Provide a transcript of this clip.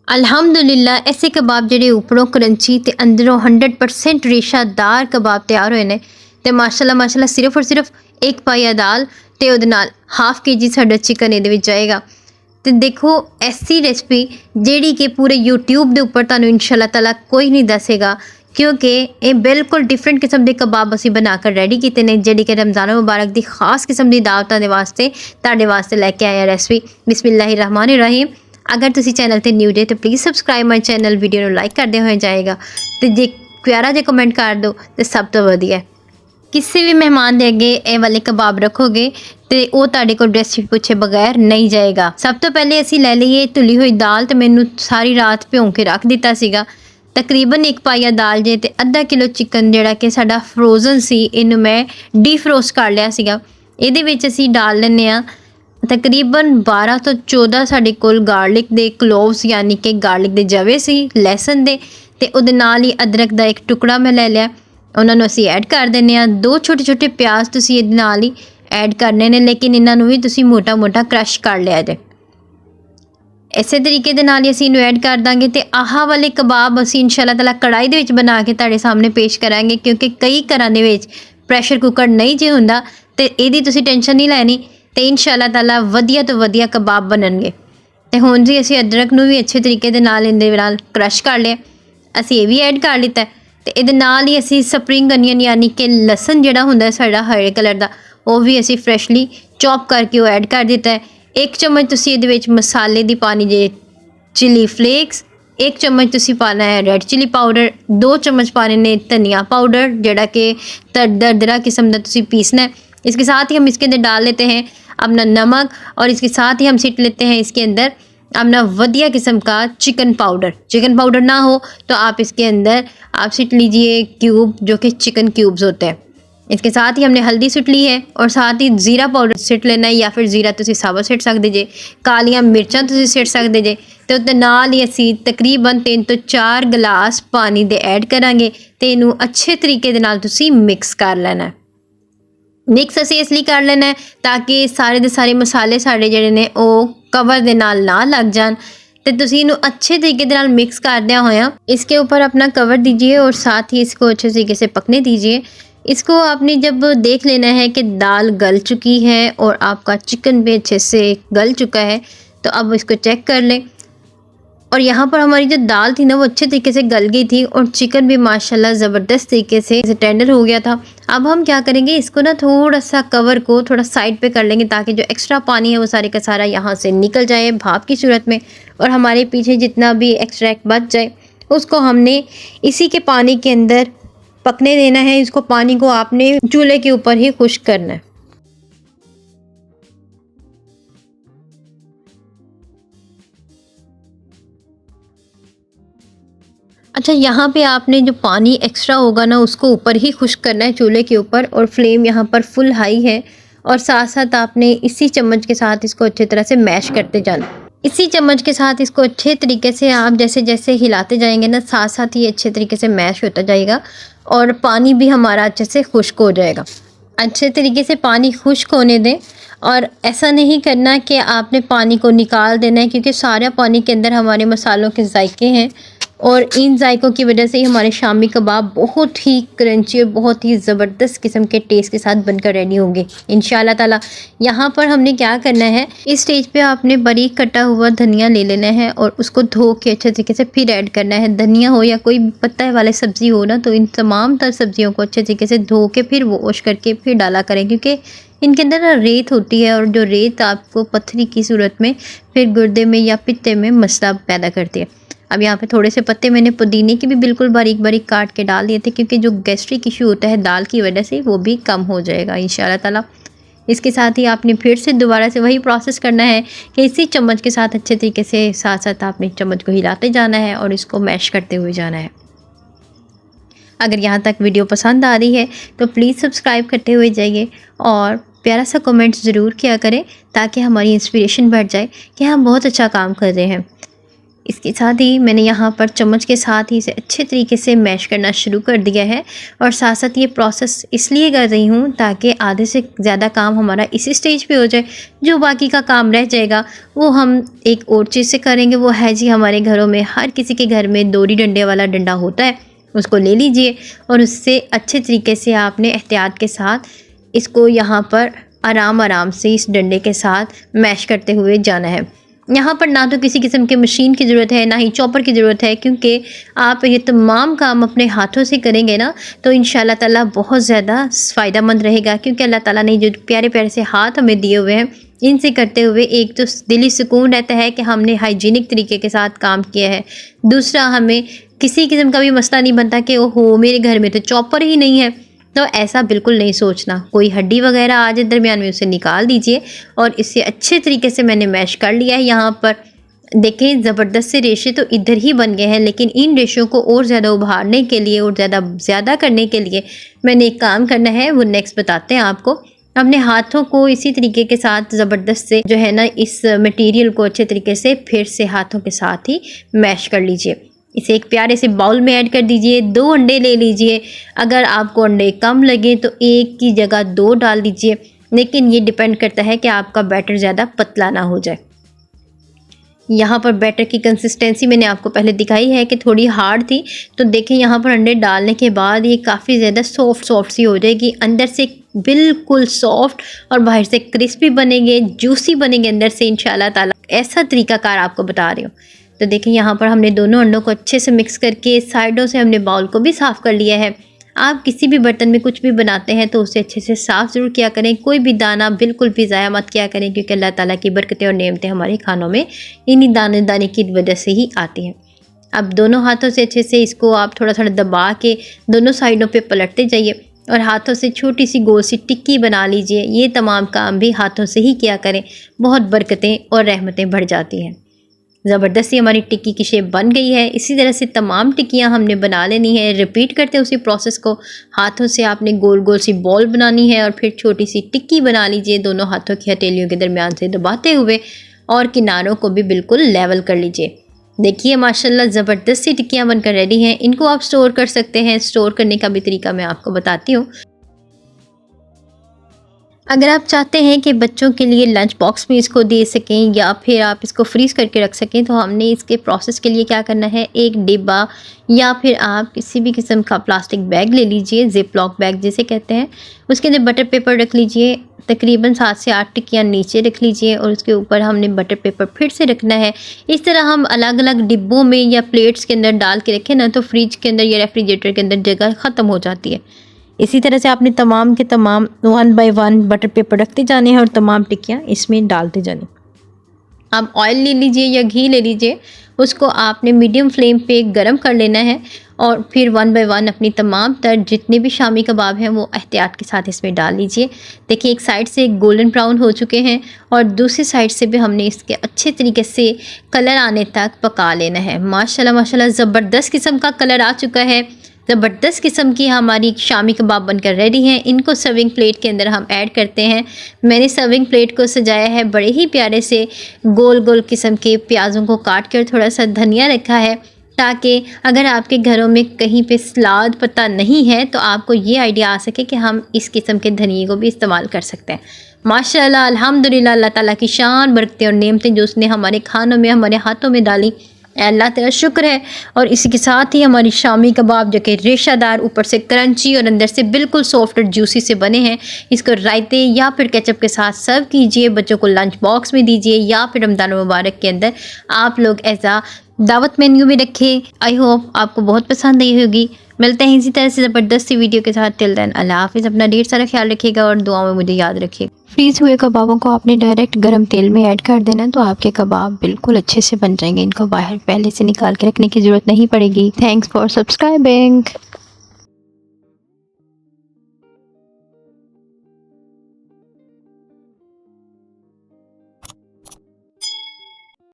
अल्हम्दुलिल्लाह ऐसे कबाब ਜਿਹੜੇ ਉੱਪਰੋਂ ਕਰੰਚੀ ਤੇ ਅੰਦਰੋਂ 100% ਰੇਸ਼ਾਦਾਰ ਕਬਾਬ ਤਿਆਰ ਹੋਏ ਨੇ ਤੇ ਮਾਸ਼ਾਅੱਲਾ ਸਿਰਫ ਔਰ ਸਿਰਫ ਇੱਕ ਪਾਈਆ ਦਾਲ ਤੇ ਉਹਦੇ ਨਾਲ ਹਾਫ ਕੇਜੀ ਸਾਡਾ ਚਿਕਨ ਇਹਦੇ ਵਿੱਚ ਜਾਏਗਾ। ਤੇ ਦੇਖੋ ਐਸੀ ਰੈਸਪੀ ਜਿਹੜੀ ਕਿ ਪੂਰੇ YouTube ਦੇ ਉੱਪਰ ਤੁਹਾਨੂੰ ਇਨਸ਼ਾਅੱਲਾ ਤਾਲਾ ਕੋਈ ਨਹੀਂ ਦੱਸੇਗਾ, क्योंकि ये बिल्कुल डिफरेंट किस्म के कबाब असी बनाकर रेडी किए ने जिहड़ी कि रमज़ान मुबारक की खास किस्म की दावतां दे वास्ते तुहाडे वास्ते लैके आए रेसिपी। बिस्मिल्लाहिर्रहमानिर्रहीम। अगर तुसी चैनल ते न्यू जे तो please subscribe my channel, video नूं लाइक करदे होए जाएगा तो जे प्यारा जे कमेंट कर दो तो सब तो वधिया। किसी भी मेहमान दे अगे ये वाले कबाब रखोगे तो वो तुहाडे कोल रेसिपी पूछे बगैर नहीं जाएगा। सब तो पहले असी लै लईए धुली हुई दाल, तो मैनू सारी रात भिओं के रख दिता सीगा। तकरीबन एक पाइया दाल जे ते आधा किलो चिकन जिहड़ा कि साडा फ्रोजन सी इनू मैं डीफ्रोस्ट कर लिया सीगा। इहदे विच असी डाल लैंदे आ तकरीबन 12 तो 14 साडे कोल गार्लिक दे क्लोव्स यानी कि गार्लिक दे जवे सी लहसुन दे ते उहदे नाल ही अदरक दा एक टुकड़ा मैं लै लिया, उहनां नूं असी ऐड कर दिंदे आ। 2 छोटे छोटे प्याज तुसी इहदे नाल ही ऐड करने ने, लेकिन इन्हां नूं भी तुसी मोटा मोटा क्रश कर लिया जे। इसे तरीके दे नाल ही असीं इनू ऐड कर दांगे ते आह वाले कबाब असीं इंशाअल्लाह ताला कढ़ाई दे विच बना के तुहाडे सामने पेश करांगे, क्योंकि कई घरां दे विच प्रैशर कुकर नहीं जे हुंदा ते इहदी तुसीं टेंशन नहीं लैनी ते इंशाअल्लाह ताला वधिया तो वधिया कबाब बनणगे। ते हुण जी असीं अदरक नूं भी अच्छे तरीके दे नाल इहदे नाल क्रश कर लिया, असीं इह भी ऐड कर लिता ते इहदे नाल ही असीं स्प्रिंग अनियन यानी कि लसन जिहड़ा हुंदा साडा हरे कलर दा वो भी असीं फ्रैशली चॉप करके वो ऐड कर दिता है। 1 चम्मच तुसी इहदे विच मसाले दी पानी जे चिली फ्लेक्स, 1 चम्मच तुसी पाना है रेड चिली पाउडर, 2 चम्मच पाने ने धनिया पाउडर जिहड़ा कि दरदरा किस्म दा तुसी पीसना है। इसके साथ ही हम इसके अंदर डाल लेते हैं अपना नमक और इसके साथ ही हम सीट लेते हैं इसके अंदर अपना वधिया किस्म का चिकन पाउडर। चिकन पाउडर ना हो तो आप इसके अंदर आप सीट लीजिए क्यूब जो कि चिकन क्यूब्स होते हैं। इसके साथ ही हमने हल्दी सुट ली है और साथ ही जीरा पाउडर सिट लेना है, या फिर जीरा तुसी साबत सिट सकते जे, कालियां मिर्चां तुसी सिट सकते जे। तो उसदे नाल ही असी तकरीबन 3 तो 4 गिलास पानी दे ऐड करांगे ते इनू अच्छे तरीके दे नाल तुसी मिक्स कर लेना है। मिक्स असी इसलिए कर लेना है ताकि सारे दे सारे मसाले साढ़े जिहड़े ने वो कवर दे नाल ना लग जान। तो तुसी इनू अच्छे तरीके दे नाल मिक्स करदिया होया इसके ऊपर अपना कवर दीजिए और साथ ही इसको अच्छे तरीके से पकने दीजिए। इसको आपने जब देख लेना है कि दाल गल चुकी है और आपका चिकन भी अच्छे से गल चुका है तो अब इसको चेक कर लें। और यहाँ पर हमारी जो दाल थी ना वो अच्छे तरीके से गल गई थी और चिकन भी माशाल्लाह ज़बरदस्त तरीके से टेंडर हो गया था। अब हम क्या करेंगे, इसको ना थोड़ा सा कवर को थोड़ा साइड पे कर लेंगे ताकि जो एक्स्ट्रा पानी है वो सारे का सारा यहाँ से निकल जाए भाप की सूरत में, और हमारे पीछे जितना भी एक्स्ट्रैक्ट बच जाए उसको हमने इसी के पानी के अंदर पकने देना है। इसको पानी को आपने चूल्हे के ऊपर ही खुश्क करना है। अच्छा, यहाँ पे आपने जो पानी एक्स्ट्रा होगा ना उसको ऊपर ही खुश्क करना है चूल्हे के ऊपर, और फ्लेम यहाँ पर फुल हाई है। और साथ साथ आपने इसी चम्मच के साथ इसको अच्छी तरह से मैश करते जाना। इसी चम्मच के साथ इसको अच्छे तरीके से आप जैसे जैसे हिलाते जाएंगे ना साथ साथ ही अच्छे तरीके से मैश होता जाएगा और पानी भी हमारा अच्छे से खुश्क हो जाएगा। अच्छे तरीके से पानी खुश्क होने दें और ऐसा नहीं करना कि आपने पानी को निकाल देना है, क्योंकि सारा पानी के अंदर हमारे मसालों के जायके हैं और इन जायकों की वजह से ही हमारे शामी कबाब बहुत ही क्रंची और बहुत ही ज़बरदस्त किस्म के टेस्ट के साथ बनकर रेडी होंगे इंशाल्लाह ताला। यहाँ पर हमने क्या करना है, इस स्टेज पे आपने बारीक कटा हुआ धनिया ले लेना है और उसको धो के अच्छे तरीके से फिर ऐड करना है। धनिया हो या कोई पत्ता वाले सब्ज़ी हो ना, तो इन तमाम तर सब्ज़ियों को अच्छे तरीके से धो के फिर वॉश करके फिर डाला करें, क्योंकि इनके अंदर ना रेत होती है और जो रेत आपको पत्थरी की सूरत में फिर गुर्दे में या पित्ते में मसला पैदा करती है। अब यहाँ पे थोड़े से पत्ते मैंने पुदीने के भी बिल्कुल बारीक बारीक काट के डाल दिए थे, क्योंकि जो गैस्ट्रिक इशू होता है दाल की वजह से वो भी कम हो जाएगा इंशाल्लाह ताला। इसके साथ ही आपने फिर से दोबारा से वही प्रोसेस करना है कि इसी चम्मच के साथ अच्छे तरीके से साथ साथ आपने चम्मच को हिलाते जाना है और इसको मैश करते हुए जाना है। अगर यहाँ तक वीडियो पसंद आ रही है तो प्लीज़ सब्सक्राइब करते हुए जाइए और प्यारा सा कमेंट ज़रूर किया करें ताकि हमारी इंस्पिरेशन बढ़ जाए कि हम बहुत अच्छा काम कर रहे हैं। इसके साथ ही मैंने यहाँ पर चम्मच के साथ ही इसे अच्छे तरीके से मैश करना शुरू कर दिया है। और साथ साथ ये प्रोसेस इसलिए कर रही हूँ ताकि आधे से ज़्यादा काम हमारा इसी स्टेज पे हो जाए। जो बाकी का काम रह जाएगा वो हम एक और चीज़ से करेंगे, वो है जी हमारे घरों में हर किसी के घर में दोरी डंडे वाला डंडा होता है, उसको ले लीजिए और उससे अच्छे तरीके से आपने एहतियात के साथ इसको यहाँ पर आराम से इस डंडे के साथ मैश करते हुए जाना है। यहाँ पर ना तो किसी किस्म के मशीन की ज़रूरत है, ना ही चॉपर की ज़रूरत है, क्योंकि आप ये तमाम काम अपने हाथों से करेंगे ना तो इंशाल्लाह ताला बहुत ज़्यादा फ़ायदेमंद रहेगा। क्योंकि अल्लाह ताला ने जो प्यारे प्यारे से हाथ हमें दिए हुए हैं, इनसे करते हुए एक तो दिली सुकून रहता है कि हमने हाइजीनिक तरीके के साथ काम किया है। दूसरा, हमें किसी किस्म का भी मसला नहीं बनता कि ओहो मेरे घर में तो चॉपर ही नहीं है। तो ऐसा बिल्कुल नहीं सोचना, कोई हड्डी वगैरह आ जाए दरमियान में उसे निकाल दीजिए। और इसे अच्छे तरीके से मैंने मैश कर लिया है। यहाँ पर देखें ज़बरदस्त से रेशे तो इधर ही बन गए हैं, लेकिन इन रेशों को और ज़्यादा उभारने के लिए और ज़्यादा करने के लिए मैंने एक काम करना है, वो नेक्स्ट बताते हैं आपको। अपने हाथों को इसी तरीके के साथ ज़बरदस्त से जो है ना इस मटेरियल को अच्छे तरीके से फिर से हाथों के साथ ही मैश कर लीजिए। इसे एक प्यारे से बाउल में ऐड कर दीजिए। 2 अंडे ले लीजिए, अगर आपको अंडे कम लगे तो 1 की जगह 2 डाल दीजिए, लेकिन ये डिपेंड करता है कि आपका बैटर ज़्यादा पतला ना हो जाए। यहाँ पर बैटर की कंसिस्टेंसी मैंने आपको पहले दिखाई है कि थोड़ी हार्ड थी, तो देखें यहाँ पर अंडे डालने के बाद ये काफ़ी ज़्यादा सॉफ्ट सी हो जाएगी। अंदर से बिल्कुल सॉफ्ट और बाहर से क्रिस्पी बनेंगे, जूसी बनेंगे अंदर से इंशाल्लाह ताला। ऐसा तरीकाकार आपको बता रही हूँ। तो देखिए यहाँ पर हमने दोनों अंडों को अच्छे से मिक्स करके साइडों से हमने बाउल को भी साफ़ कर लिया है। आप किसी भी बर्तन में कुछ भी बनाते हैं तो उसे अच्छे से साफ़ ज़रूर किया करें। कोई भी दाना बिल्कुल भी ज़ाया मत किया करें, क्योंकि अल्लाह ताला की बरकतें और नेमतें हमारे खानों में इन्हीं दाने की वजह से ही आती हैं। अब दोनों हाथों से अच्छे से इसको आप थोड़ा दबा के दोनों साइडों पे पलटते जाइए और हाथों से छोटी सी गोल सी टिक्की बना लीजिए। ये तमाम काम भी हाथों से ही किया करें, बहुत बरकतें और रहमतें बढ़ जाती हैं। ज़बरदस्ती हमारी टिक्की की शेप बन गई है। इसी तरह से तमाम टिक्कियाँ हमने बना लेनी है। रिपीट करते उसी प्रोसेस को, हाथों से आपने गोल सी बॉल बनानी है और फिर छोटी सी टिक्की बना लीजिए, दोनों हाथों की हथेलियों के दरमियान से दबाते हुए, और किनारों को भी बिल्कुल लेवल कर लीजिए। देखिए माशाल्लाह ज़बरदस्त सी टिक्कियाँ बनकर रेडी हैं। इनको आप स्टोर कर सकते हैं। स्टोर करने का भी तरीका मैं आपको बताती हूँ। अगर आप चाहते हैं कि बच्चों के लिए लंच बॉक्स में इसको दे सकें या फिर आप इसको फ्रीज़ करके रख सकें, तो हमने इसके प्रोसेस के लिए क्या करना है, एक डिब्बा या फिर आप किसी भी किस्म का प्लास्टिक बैग ले लीजिए, जिप लॉक बैग जिसे कहते हैं। उसके अंदर बटर पेपर रख लीजिए, तकरीबन 7 से 8 टिक्कियाँ नीचे रख लीजिए और उसके ऊपर हमने बटर पेपर फिर से रखना है। इस तरह हम अलग अलग डिब्बों में या प्लेट्स के अंदर डाल के रखें ना, तो फ्रिज के अंदर या रेफ्रिजरेटर के अंदर जगह ख़त्म हो जाती है। इसी तरह से आपने तमाम के तमाम 1 बाय 1 बटर पेपर रखते जाने हैं और तमाम टिक्कियाँ इसमें डालते जाने। आप ऑयल ले लीजिए या घी ले लीजिए, उसको आपने मीडियम फ्लेम पे गरम कर लेना है और फिर 1 बाय 1 अपनी तमाम तर जितने भी शामी कबाब हैं वो एहतियात के साथ इसमें डाल लीजिए। देखिए एक साइड से गोल्डन ब्राउन हो चुके हैं और दूसरी साइड से भी हमने इसके अच्छे तरीके से कलर आने तक पका लेना है। माशाल्लाह ज़बरदस्त किस्म का कलर आ चुका है। ज़बरदस्त किस्म की हमारी शामी कबाब बनकर रेडी हैं। इनको सर्विंग प्लेट के अंदर हम ऐड करते हैं। मैंने सर्विंग प्लेट को सजाया है बड़े ही प्यारे से गोल किस्म के प्याज़ों को काट कर, थोड़ा सा धनिया रखा है, ताकि अगर आपके घरों में कहीं पे सलाद पत्ता नहीं है तो आपको ये आइडिया आ सके कि हम इस किस्म के धनिए को भी इस्तेमाल कर सकते हैं। माशाल्लाह अल्हम्दुलिल्लाह, अल्लाह ताला की शान बरकतें और नेमतें जो उसने हमारे खानों में, हमारे हाथों में डाली, अल्लाह तेरा शुक्र है। और इसी के साथ ही हमारी शामी कबाब जो कि रेशादार, ऊपर से क्रंची और अंदर से बिल्कुल सॉफ्ट और जूसी से बने हैं, इसको रायते या फिर केचप के साथ सर्व कीजिए, बच्चों को लंच बॉक्स में दीजिए या फिर रमज़ान मुबारक के अंदर आप लोग ऐसा दावत मेन्यू में रखें। आई होप आपको बहुत पसंद आई होगी। मिलते हैं इसी तरह से ज़बरदस्ती वीडियो के साथ। टिल देन अल्लाह हाफ़िज़। अपना ढेर सारा ख्याल रखिएगा और दुआ में मुझे याद रखिएगा। फ्रीज़ हुए कबाबों को आपने डायरेक्ट गर्म तेल में ऐड कर देना, तो आपके कबाब बिल्कुल अच्छे से बन जाएंगे। इनको बाहर पहले से निकाल के रखने की ज़रूरत नहीं पड़ेगी। Thanks for subscribing.